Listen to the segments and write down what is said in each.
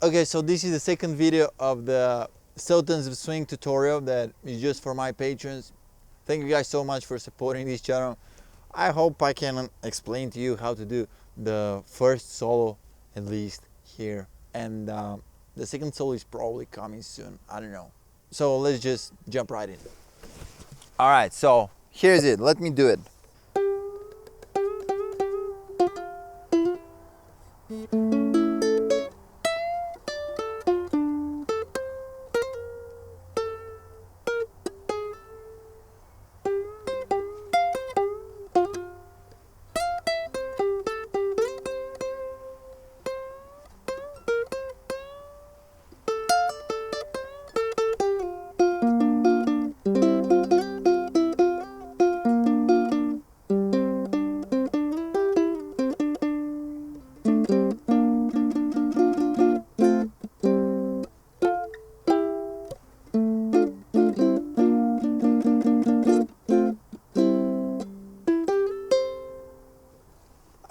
Okay, so this is the second video of the Sultans swing tutorial that is just for my patrons. Thank you guys so much for supporting this channel. I hope I can explain to you how to do the first solo at least here, and the second solo is probably coming soon. I don't know. So let's just jump right in. All right, so here's it. Let me do it.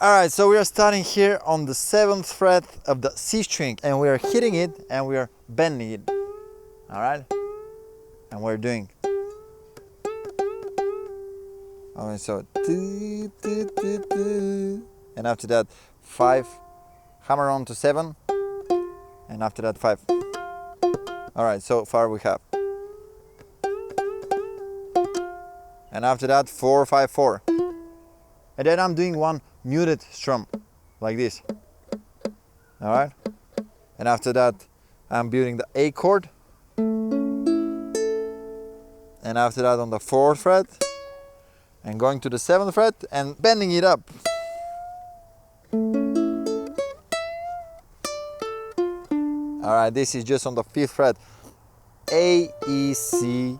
Alright, so we are starting here on the 7th fret of the C string, and we are hitting it and we are bending it. Alright? And we're doing. Okay, so and after that 5, hammer on to 7, and after that 5. Alright, so far we have. And after that 4, 5, 4. And then I'm doing one muted strum like this. All right, and after that I'm building the A chord, and after that on the 4th fret and going to the 7th fret and bending it up. All right, this is just on the 5th fret, A, E, C,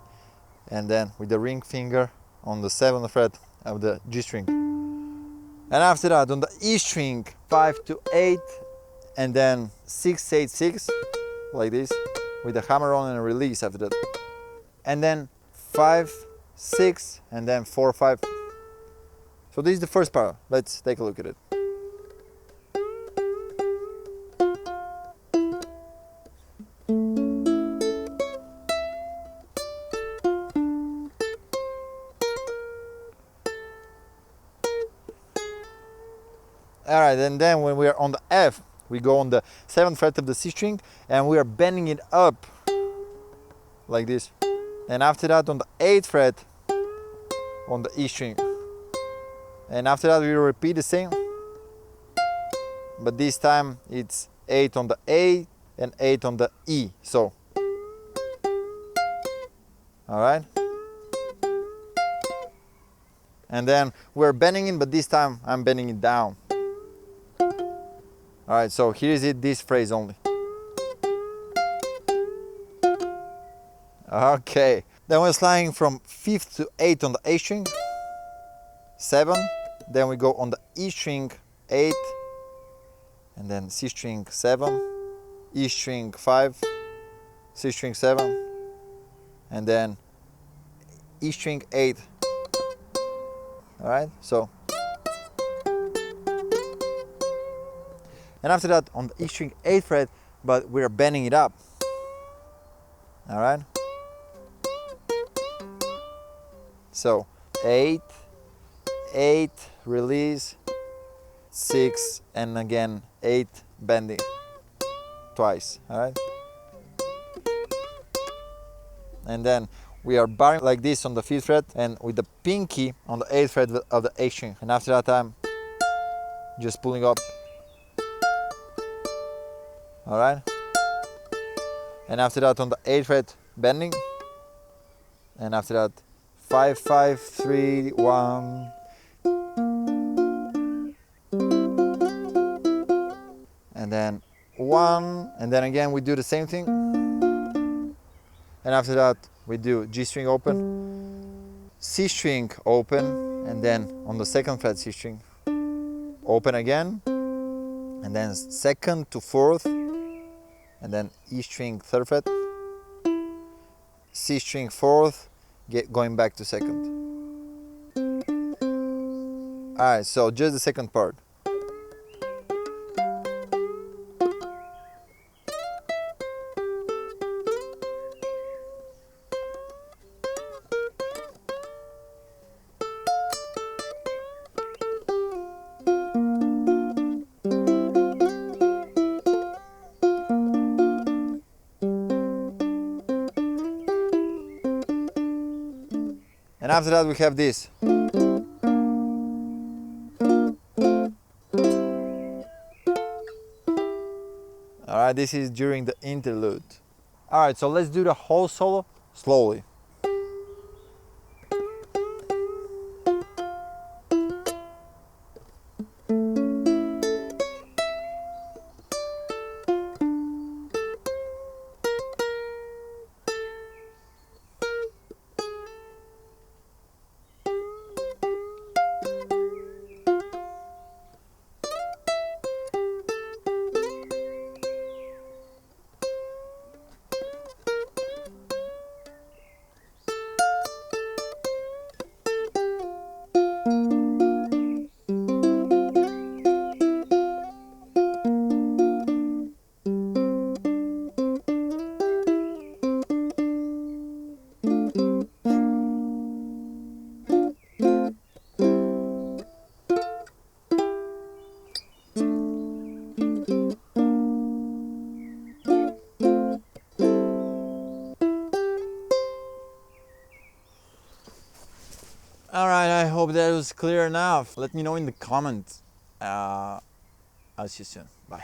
and then with the ring finger on the 7th fret of the G string. And after that on the E string 5 to 8, and then 6, 8, 6 like this with the hammer on and a release after that, and then 5, 6, and then 4, 5. So this is the first part. Let's take a look at it. All right, and then when we are on the F, we go on the 7th fret of the C string and we are bending it up like this. And after that on the 8th fret on the E string. And after that we repeat the same, but this time it's 8 on the A and 8 on the E. So, all right. And then we're bending it, but this time I'm bending it down. All right, so here's it, this phrase only. Okay, then we're sliding from 5th to 8th on the A string, 7, then we go on the E string 8, and then C string 7, E string 5, C string 7, and then E string 8. All right, so. And after that on the E string 8th fret, but we're bending it up. All right. So 8, 8, release, 6, and again 8, bending twice. All right. And then we are barring like this on the 5th fret and with the pinky on the 8th fret of the A string. And after that I'm just pulling up. All right, and after that on the 8th fret bending, and after that 5, 5, 3, 1, and then 1, and then again we do the same thing, and after that we do G string open, C string open, and then on the 2nd fret C string open again, and then 2nd to 4th, and then E string 3rd fret, C string 4th, going back to 2nd. Alright, so just the second part. And after that we have this. Alright, this is during the interlude. Alright, so let's do the whole solo slowly. Alright, I hope that was clear enough. Let me know in the comments. I'll see you soon. Bye.